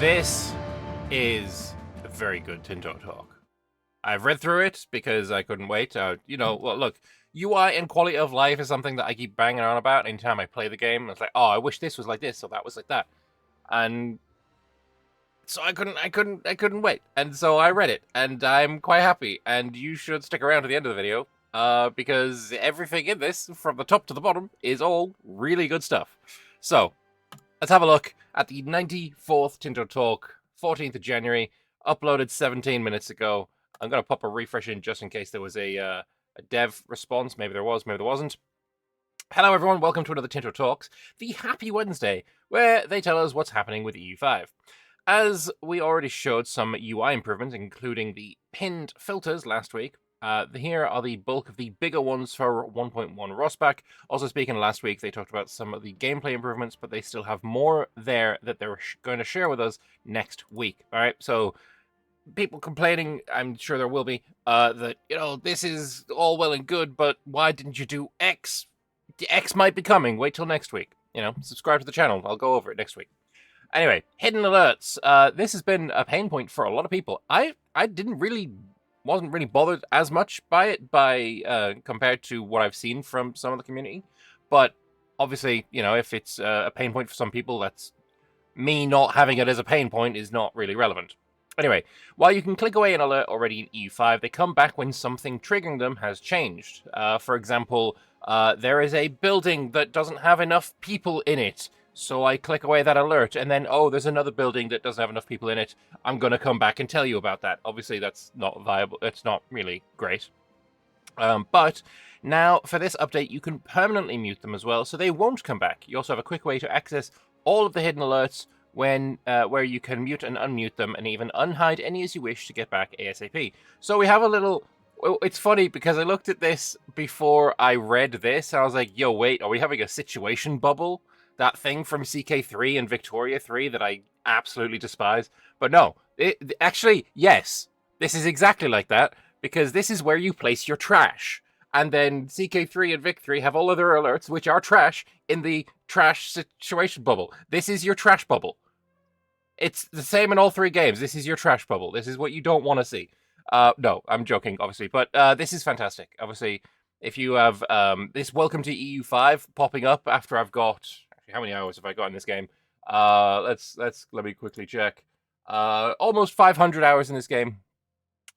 This is a very good Tinto talk. I've read through it because I couldn't wait. Well, look, UI and quality of life is something that I keep banging on about anytime I play the game. It's like, oh, I wish this was like this or that was like that, and so I couldn't wait, and so I read it, and I'm quite happy. And you should stick around to the end of the video, because everything in this, from the top to the bottom, is all really good stuff. So let's have a look at the 94th Tinto Talk, 14th of January, uploaded 17 minutes ago. I'm going to pop a refresh in just in case there was a dev response. Maybe there was, maybe there wasn't. Hello, everyone. Welcome to another Tinto Talks, the Happy Wednesday, where they tell us what's happening with EU5. As we already showed some UI improvements, including the pinned filters last week, here are the bulk of the bigger ones for 1.1 Rossbach. Also, speaking of last week, they talked about some of the gameplay improvements, but they still have more there that they're going to share with us next week. All right, so people complaining, I'm sure there will be, that, this is all well and good, but why didn't you do X? The X might be coming. Wait till next week. Subscribe to the channel. I'll go over it next week. Anyway, hidden alerts. This has been a pain point for a lot of people. I wasn't really bothered as much by it compared to what I've seen from some of the community. But obviously, if it's a pain point for some people, that's me not having it as a pain point is not really relevant. Anyway, while you can click away an alert already in EU5, they come back when something triggering them has changed. For example, there is a building that doesn't have enough people in it. So I click away that alert, and then, oh, there's another building that doesn't have enough people in it. I'm going to come back and tell you about that. Obviously, that's not viable. It's not really great. But now, for this update, you can permanently mute them as well, so they won't come back. You also have a quick way to access all of the hidden alerts where you can mute and unmute them, and even unhide any as you wish to get back ASAP. So we have a little... It's funny, because I looked at this before I read this, and I was like, yo, wait, are we having a situation bubble? That thing from CK3 and Victoria 3 that I absolutely despise. But no, actually, yes, this is exactly like that, because this is where you place your trash. And then CK3 and Vic3 have all other alerts, which are trash, in the trash situation bubble. This is your trash bubble. It's the same in all three games. This is your trash bubble. This is what you don't want to see. No, I'm joking, obviously, but this is fantastic. Obviously, if you have this welcome to EU5 popping up after I've got... How many hours have I got in this game? Let me quickly check. Almost 500 hours in this game,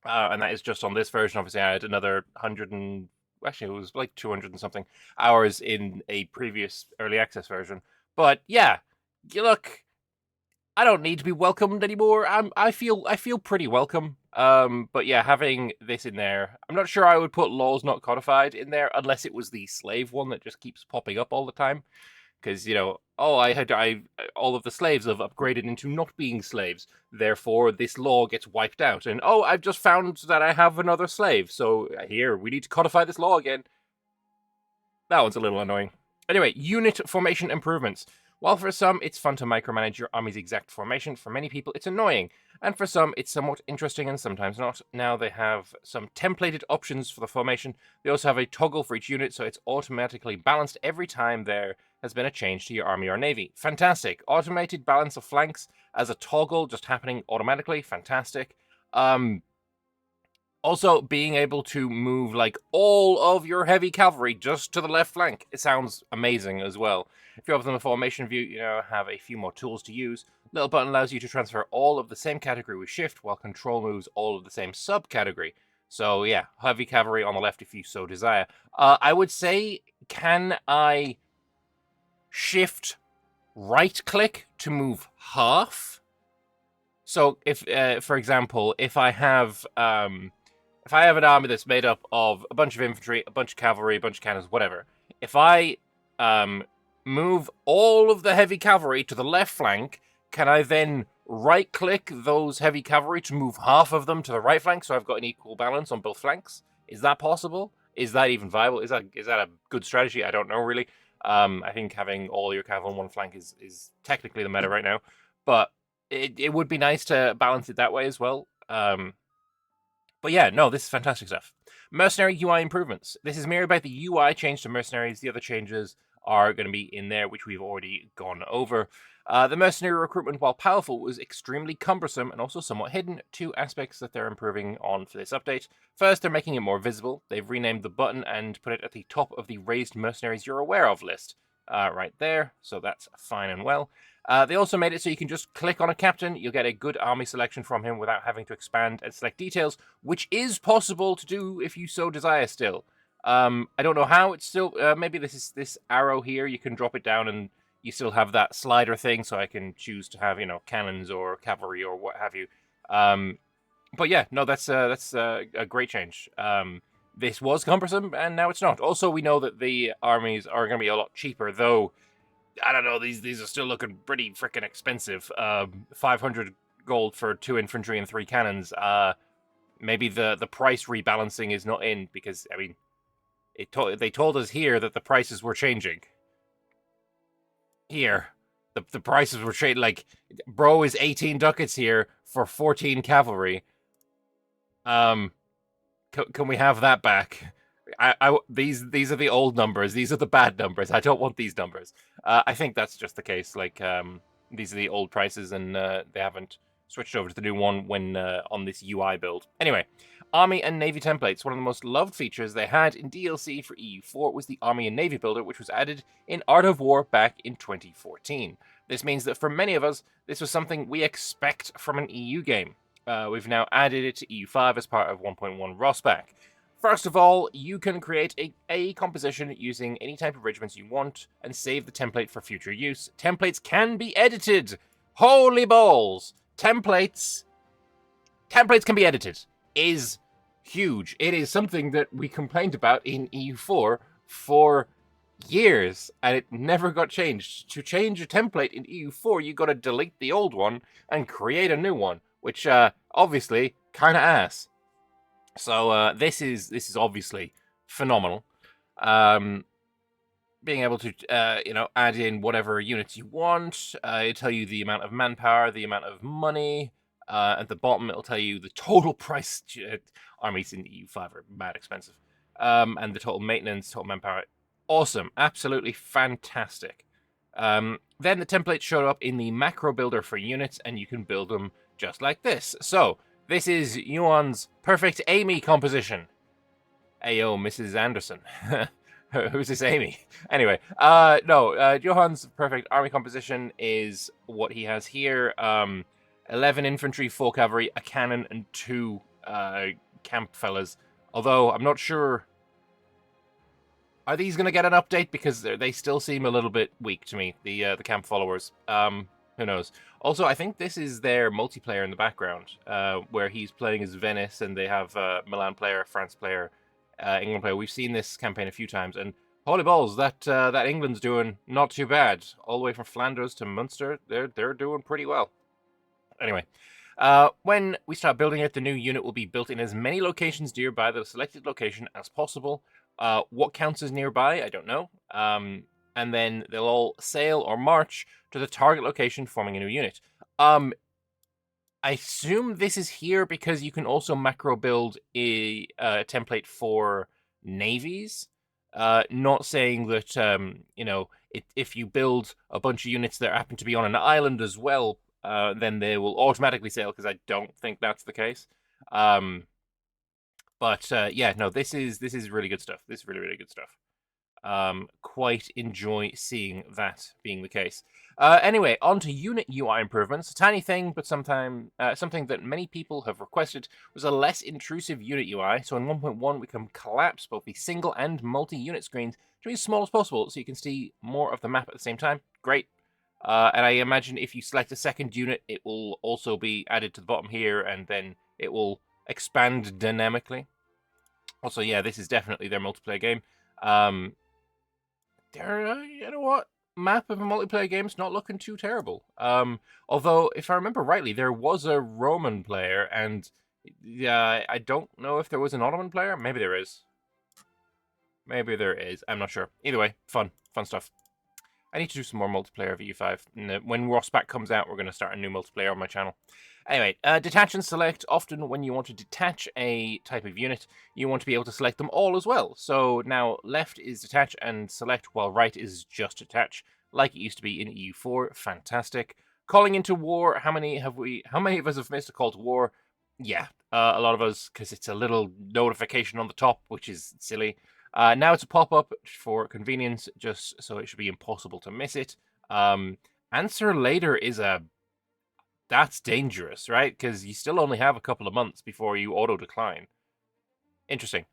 and that is just on this version. Obviously, I had another 100 and actually it was like 200 and something hours in a previous early access version. But yeah, look, I don't need to be welcomed anymore. I feel pretty welcome. But yeah, having this in there, I'm not sure I would put laws not codified in there unless it was the slave one that just keeps popping up all the time. Because, all of the slaves have upgraded into not being slaves. Therefore, this law gets wiped out. And, oh, I've just found that I have another slave. So, here, we need to codify this law again. That one's a little annoying. Anyway, unit formation improvements. While for some, it's fun to micromanage your army's exact formation, for many people, it's annoying. And for some, it's somewhat interesting and sometimes not. Now they have some templated options for the formation. They also have a toggle for each unit, so it's automatically balanced every time there has been a change to your army or navy. Fantastic. Automated balance of flanks as a toggle, just happening automatically. Fantastic. Also, being able to move, like, all of your heavy cavalry just to the left flank. It sounds amazing as well. If you open the formation view, you now have a few more tools to use. Little button allows you to transfer all of the same category with shift, while control moves all of the same subcategory. So, yeah, heavy cavalry on the left if you so desire. I would say, can I shift right-click to move half? So, if, for example, if I have an army that's made up of a bunch of infantry, a bunch of cavalry, a bunch of cannons, whatever, if I move all of the heavy cavalry to the left flank, can I then right-click those heavy cavalry to move half of them to the right flank so I've got an equal balance on both flanks? Is that possible? Is that even viable? Is that a good strategy? I don't know, really. I think having all your cavalry on one flank is technically the meta right now, but it would be nice to balance it that way as well. But yeah, no, this is fantastic stuff. Mercenary UI improvements. This is merely about the UI change to mercenaries. The other changes are going to be in there, which we've already gone over. The mercenary recruitment, while powerful, was extremely cumbersome and also somewhat hidden. Two aspects that they're improving on for this update. First, they're making it more visible. They've renamed the button and put it at the top of the raised mercenaries you're aware of list. Right there, so that's fine and well. They also made it so you can just click on a captain. You'll get a good army selection from him without having to expand and select details, which is possible to do if you so desire still. I don't know how it's still... maybe this arrow here, you can drop it down and you still have that slider thing, so I can choose to have, cannons or cavalry or what have you. But yeah, no, that's a great change. This was cumbersome, and now it's not. Also, we know that the armies are going to be a lot cheaper, though, I don't know, these are still looking pretty freaking expensive. 500 gold for 2 infantry and 3 cannons. Maybe the price rebalancing is not in, because, I mean, they told us here that the prices were changing. Here, the prices were changing. Like, bro is 18 ducats here for 14 cavalry. Can we have that back? These are the old numbers. These are the bad numbers. I don't want these numbers. I think that's just the case. Like, these are the old prices, and they haven't switched over to the new one when on this UI build. Anyway, Army and Navy templates. One of the most loved features they had in DLC for EU4 was the Army and Navy builder, which was added in Art of War back in 2014. This means that for many of us, this was something we expect from an EU game. We've now added it to EU5 as part of 1.1 Rossbach. First of all, you can create a composition using any type of regiments you want and save the template for future use. Templates can be edited! Holy balls! Templates can be edited. Is huge. It is something that we complained about in EU4 for years, and it never got changed. To change a template in EU4, you gotta delete the old one and create a new one, which, obviously, kinda ass. So, this is obviously phenomenal. Being able to, add in whatever units you want. It'll tell you the amount of manpower, the amount of money. At the bottom, it'll tell you the total price. Armies in EU5 are mad expensive. And the total maintenance, total manpower. Awesome. Absolutely fantastic. Then the template showed up in the macro builder for units, and you can build them just like this. So, this is Yuan's perfect Amy composition. Ayo, Mrs. Anderson. Who's this Amy? Anyway, Johan's perfect army composition is what he has here. 11 infantry, 4 cavalry, a cannon, and 2 camp fellas. Although, I'm not sure... Are these going to get an update? Because they still seem a little bit weak to me, the camp followers. Who knows? Also, I think this is their multiplayer in the background, where he's playing as Venice, and they have Milan player, France player, England player. We've seen this campaign a few times, and holy balls, that England's doing not too bad. All the way from Flanders to Munster, they're doing pretty well. Anyway, when we start building it, the new unit will be built in as many locations nearby the selected location as possible. What counts as nearby, I don't know. And then they'll all sail or march to the target location, forming a new unit. I assume this is here because you can also macro build a template for navies. Not saying that, if you build a bunch of units that happen to be on an island as well, then they will automatically sail, because I don't think that's the case. This is really good stuff. This is really, really good stuff. Quite enjoy seeing that being the case. Anyway, on to unit UI improvements. A tiny thing, but something that many people have requested was a less intrusive unit UI. So in 1.1, we can collapse both the single and multi-unit screens to be as small as possible, so you can see more of the map at the same time. Great. And I imagine if you select a second unit, it will also be added to the bottom here, and then it will expand dynamically. Also, yeah, this is definitely their multiplayer game. You know what? Map of a multiplayer game's not looking too terrible. Although, if I remember rightly, there was a Roman player, and I don't know if there was an Ottoman player. Maybe there is. Maybe there is. I'm not sure. Either way, fun stuff. I need to do some more multiplayer of EU5. When Rossbach comes out, we're going to start a new multiplayer on my channel. Anyway, detach and select. Often when you want to detach a type of unit, you want to be able to select them all as well. So now left is detach and select, while right is just detach, like it used to be in EU4. Fantastic. Calling into war. How many of us have missed a call to war? Yeah, a lot of us, because it's a little notification on the top, which is silly. Now it's a pop-up for convenience, just so it should be impossible to miss it. Answer later is that's dangerous, right? Because you still only have a couple of months before you auto-decline. Interesting.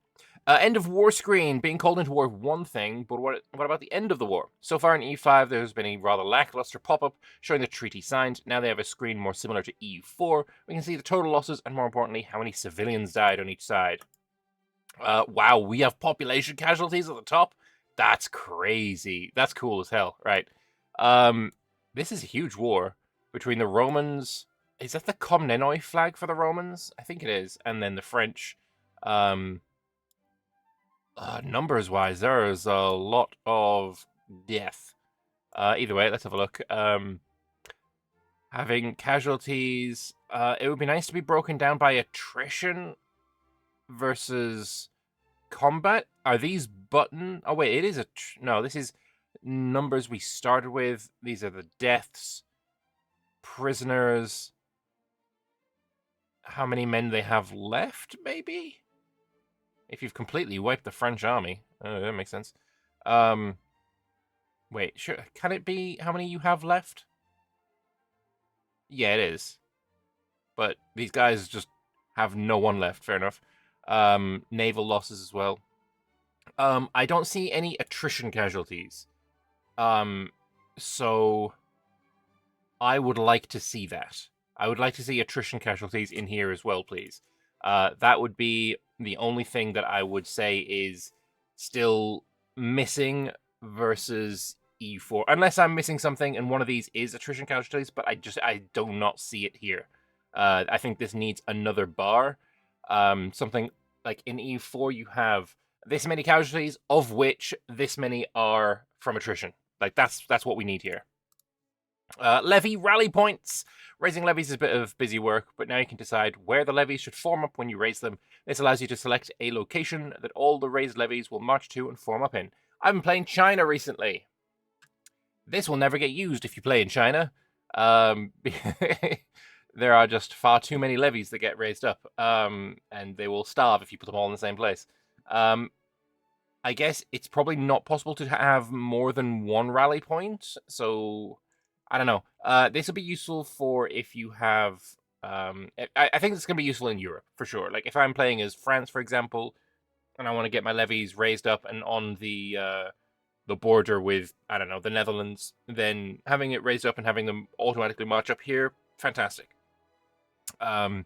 End of war screen. Being called into war, one thing, but what about the end of the war? So far in EU5, there's been a rather lackluster pop-up showing the treaty signed. Now they have a screen more similar to EU4. We can see the total losses and, more importantly, how many civilians died on each side. Wow, we have population casualties at the top? That's crazy. That's cool as hell, right? This is a huge war between the Romans. Is that the Komnenoi flag for the Romans? I think it is. And then the French. Numbers-wise, there is a lot of death. Either way, let's have a look. Having casualties. It would be nice to be broken down by attrition versus combat. Are these button? Oh wait, it is no. This is numbers we started with. These are the deaths, prisoners. How many men they have left? Maybe. If you've completely wiped the French army, oh, that makes sense. Wait, sure. Can it be how many you have left? Yeah, it is. But these guys just have no one left. Fair enough. Naval losses as well. I don't see any attrition casualties. So I would like to see that. I would like to see attrition casualties in here as well, please. That would be the only thing that I would say is still missing versus EU4. Unless I'm missing something and one of these is attrition casualties, but I do not see it here. I think this needs another bar. Something like in EU4 you have this many casualties, of which this many are from attrition. Like that's what we need here. Levy rally points. Raising levies is a bit of busy work, but now you can decide where the levies should form up when you raise them. This allows you to select a location that all the raised levies will march to and form up in. I've been playing China recently. This will never get used if you play in China. There are just far too many levies that get raised up, and they will starve if you put them all in the same place. I guess it's probably not possible to have more than one rally point, so I don't know. This will be useful for if you have... I think it's going to be useful in Europe, for sure. Like, if I'm playing as France, for example, and I want to get my levies raised up and on the border with, I don't know, the Netherlands, then having it raised up and having them automatically march up here, fantastic. I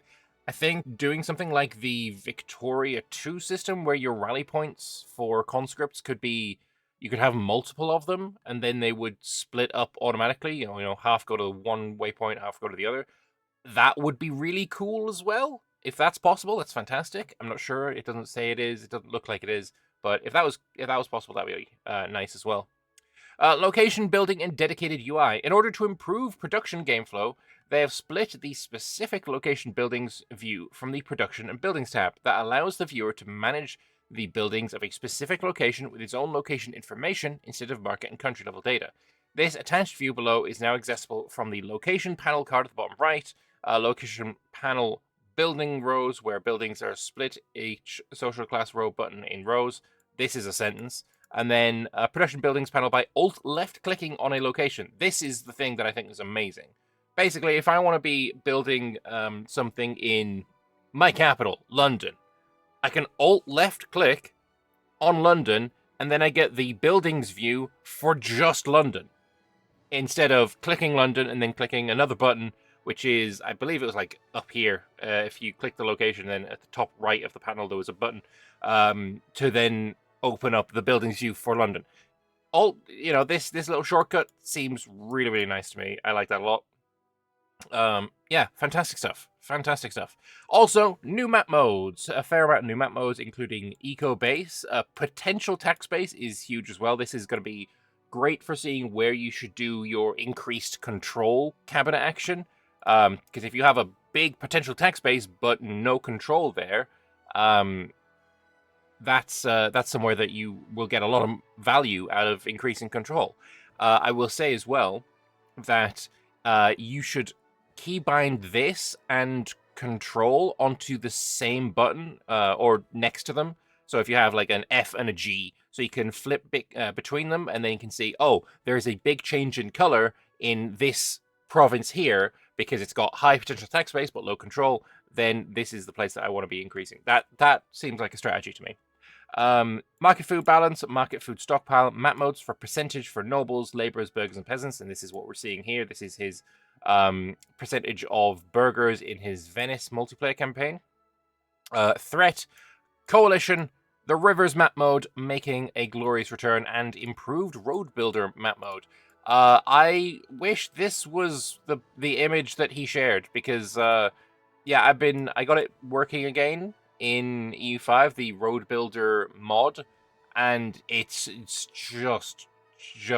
think doing something like the Victoria 2 system, where your rally points for conscripts could be... You could have multiple of them, and then they would split up automatically. You know, half go to one waypoint, half go to the other. That would be really cool as well. If that's possible, that's fantastic. I'm not sure. It doesn't say it is. It doesn't look like it is. But if that was possible, that would be nice as well. Location, building, and dedicated UI. In order to improve production game flow, they have split the specific location buildings view from the production and buildings tab. That allows the viewer to manage the buildings of a specific location with its own location information instead of market and country level data. This attached view below is now accessible from the location panel card at the bottom right, location panel building rows where buildings are split, each social class row button in rows. This is a sentence. And then production buildings panel by alt left clicking on a location. This is the thing that I think is amazing. Basically, if I want to be building something in my capital, London, I can alt-left click on London, and then I get the buildings view for just London. Instead of clicking London and then clicking another button, which is, I believe it was like up here. If you click the location, then at the top right of the panel, there was a button to then open up the buildings view for London. This little shortcut seems really, really nice to me. I like that a lot. Yeah, fantastic stuff. Fantastic stuff. Also, new map modes. A fair amount of new map modes, including Eco Base. Potential Tax Base is huge as well. This is going to be great for seeing where you should do your increased control cabinet action. Because if you have a big potential tech space but no control there, that's somewhere that you will get a lot of value out of increasing control. I will say as well that you should keybind this and control onto the same button or next to them. So if you have like an F and a G, so you can flip between them, and then you can see, oh, there's a big change in color in this province here because it's got high potential tech space but low control. Then this is the place that I want to be increasing. That seems like a strategy to me. Market food balance, market food stockpile, map modes for percentage for nobles, laborers, burghers, and peasants. And this is what we're seeing here. This is his percentage of burghers in his Venice multiplayer campaign. Threat, coalition, the rivers map mode making a glorious return, and improved road builder map mode. I wish this was the image that he shared, because yeah, I got it working again in EU5, the road builder mod, and it's just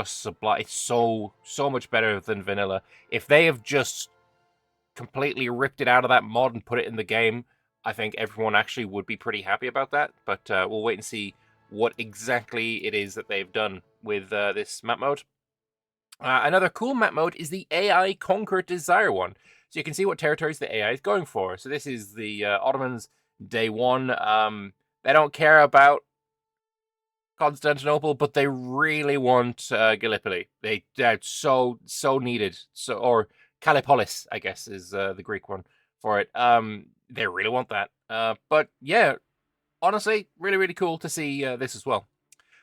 sublime. It's so much better than vanilla. If they have just completely ripped it out of that mod and put it in the game, I think everyone actually would be pretty happy about that. But we'll wait and see what exactly it is that they've done with this map mode. Another cool map mode is the AI Conquer Desire one. So you can see what territories the AI is going for. So this is the Ottomans day one. They don't care about Constantinople, but they really want Gallipoli. They're so needed. Or Callipolis, I guess, is the Greek one for it. They really want that. But yeah, honestly, really cool to see this as well.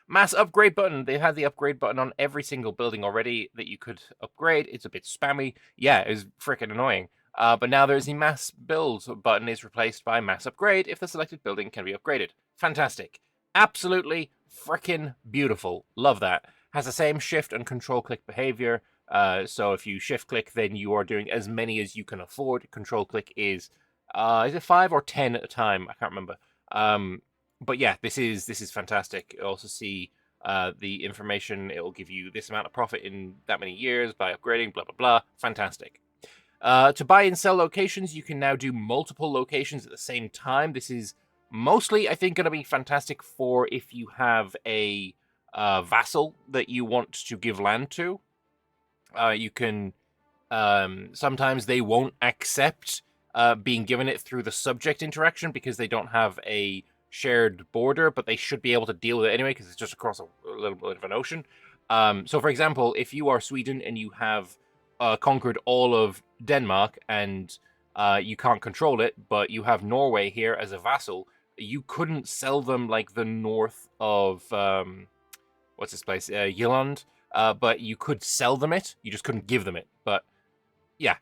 Mass upgrade button. They've had the upgrade button on every single building already that you could upgrade. It's a bit spammy. Yeah, it was freaking annoying. But now there's the mass build button is replaced by mass upgrade if the selected building can be upgraded. Fantastic. Absolutely freaking beautiful. Love that. Has the same shift and control click behavior. So if you shift click, then you are doing as many as you can afford. Control click is it 5 or 10 at a time? I can't remember. But yeah, this is fantastic. You also see the information. It will give you this amount of profit in that many years by upgrading, blah, blah, blah. Fantastic. To buy and sell locations, you can now do multiple locations at the same time. This is mostly, I think, going to be fantastic for if you have a vassal that you want to give land to. You can... sometimes they won't accept being given it through the subject interaction because they don't have a shared border, but they should be able to deal with it anyway because it's just across a little bit of an ocean. So, for example, if you are Sweden and you have conquered all of Denmark and you can't control it, but you have Norway here as a vassal, you couldn't sell them like the north of what's this place, Jylland, but you could sell them it. You just couldn't give them it. But yeah,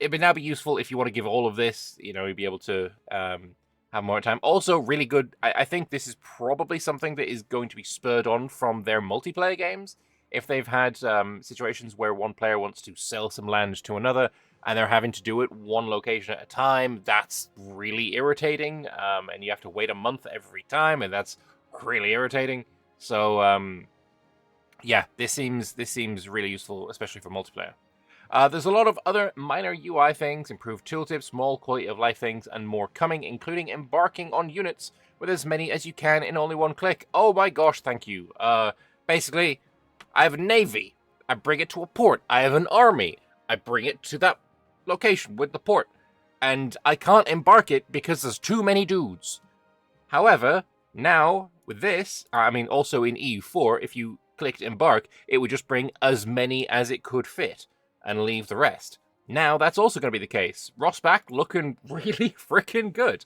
it would now be useful if you want to give all of this. You know, you'd be able to have more time. Also, really good. I think this is probably something that is going to be spurred on from their multiplayer games. If they've had situations where one player wants to sell some land to another and they're having to do it one location at a time, that's really irritating. And you have to wait a month every time, and that's really irritating. So, yeah, this seems really useful, especially for multiplayer. There's a lot of other minor UI things, improved tooltips, small quality of life things, and more coming, including embarking on units with as many as you can in only one click. Oh my gosh, thank you. Basically, I have a navy. I bring it to a port. I have an army. I bring it to that location with the port. And I can't embark it because there's too many dudes. However, now, with this, I mean, also in EU4, if you clicked embark, it would just bring as many as it could fit and leave the rest. Now, that's also going to be the case. Rossbach looking really freaking good.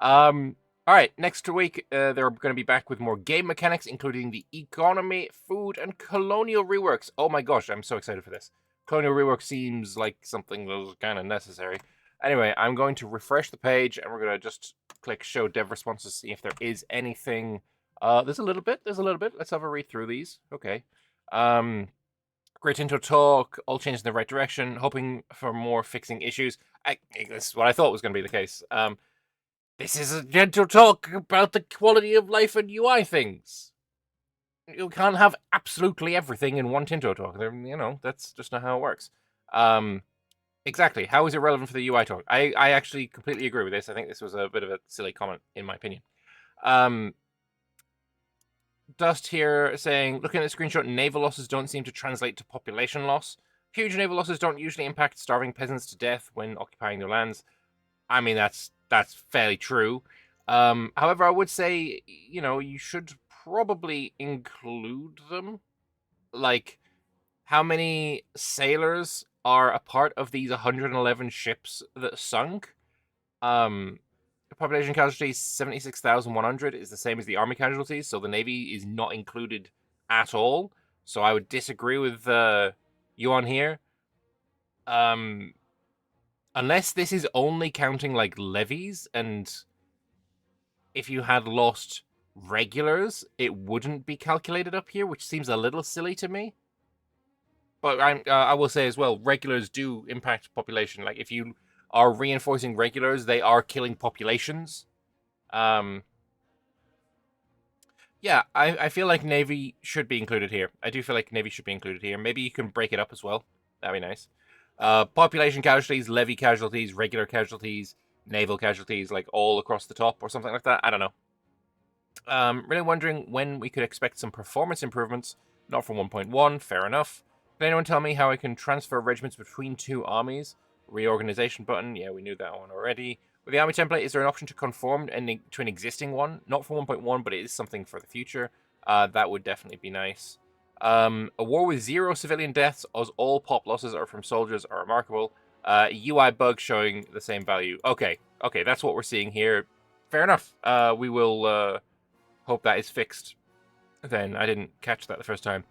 Alright, next week, they're going to be back with more game mechanics, including the economy, food, and colonial reworks. Oh my gosh, I'm so excited for this. Colonial rework seems like something that was kind of necessary. Anyway, I'm going to refresh the page, and we're going to just click Show Dev Responses, see if there is anything. There's a little bit. Let's have a read through these. Okay. Great Tinto talk, all changed in the right direction, hoping for more fixing issues. This is what I thought was going to be the case. This is a gentle talk about the quality of life and UI things. You can't have absolutely everything in one Tinto talk. You know, that's just not how it works. Exactly. How is it relevant for the UI talk? I actually completely agree with this. I think this was a bit of a silly comment, in my opinion. Dust here saying, looking at the screenshot, naval losses don't seem to translate to population loss. Huge naval losses don't usually impact starving peasants to death when occupying their lands. I mean, that's fairly true. However, I would say, you know, you should probably include them. Like, how many sailors are a part of these 111 ships that sunk? Population casualties 76,100 is the same as the army casualties, so the navy is not included at all. So I would disagree with you on here. Unless this is only counting like levies, and if you had lost regulars, it wouldn't be calculated up here, which seems a little silly to me. But I will say as well, regulars do impact population. Like if you are reinforcing regulars, they are killing populations. Yeah, I feel like Navy should be included here. I do feel like Navy should be included here. Maybe you can break it up as well. That'd be nice. Population casualties, levy casualties, regular casualties, naval casualties, like all across the top or something like that. I don't know. Really wondering when we could expect some performance improvements. Not from 1.1, fair enough. Can anyone tell me how I can transfer regiments between two armies? Reorganization button, yeah, we knew that one already. With the army template, is there an option to conform to an existing one? Not for 1.1, but it is something for the future. That would definitely be nice. A war with 0 civilian deaths, as all pop losses are from soldiers, are remarkable. UI bug showing the same value. Okay, that's what we're seeing here. Fair enough. We will hope that is fixed. Then I didn't catch that the first time.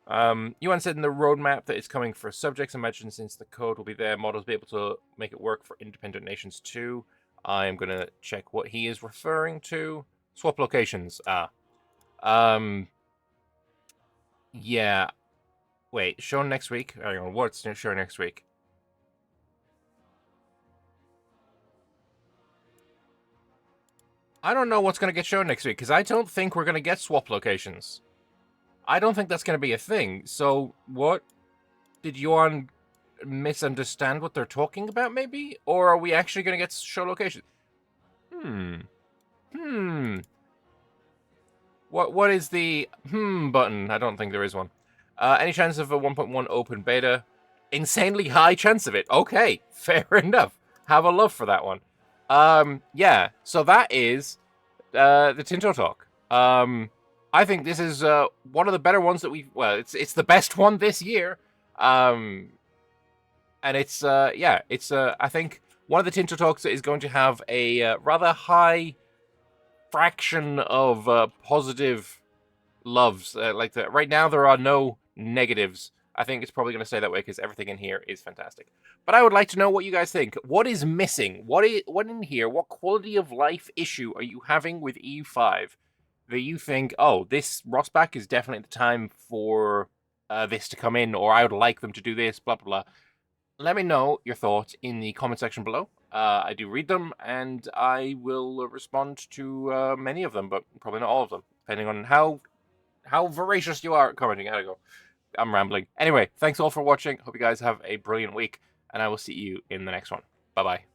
Yuan said in the roadmap that it's coming for subjects. Imagine since the code will be there, models will be able to make it work for independent nations too. I am going to check what he is referring to. Swap locations. Yeah. Wait, show next week? Hang on, what's show next week? I don't know what's going to get shown next week, because I don't think we're going to get swap locations. I don't think that's going to be a thing. So, what? Did Yuan misunderstand what they're talking about, maybe? Or are we actually going to get show location? What is the button? I don't think there is one. Any chance of a 1.1 open beta? Insanely high chance of it. Okay, fair enough. Have a love for that one. Yeah, so that is the Tinto talk. I think this is one of the better ones that we've... Well, it's the best one this year. And it's, yeah, it's, I think, one of the Tinto talks that is going to have a rather high fraction of positive loves. Like that. Right now, there are no negatives. I think it's probably going to stay that way because everything in here is fantastic. But I would like to know what you guys think. What is missing? What in here? What quality of life issue are you having with EU5 that you think, oh, this Rossbach is definitely the time for this to come in, or I would like them to do this, blah, blah, blah. Let me know your thoughts in the comment section below. I do read them, and I will respond to many of them, but probably not all of them, depending on how voracious you are at commenting. I gotta go. I'm rambling. Anyway, thanks all for watching. Hope you guys have a brilliant week, and I will see you in the next one. Bye-bye.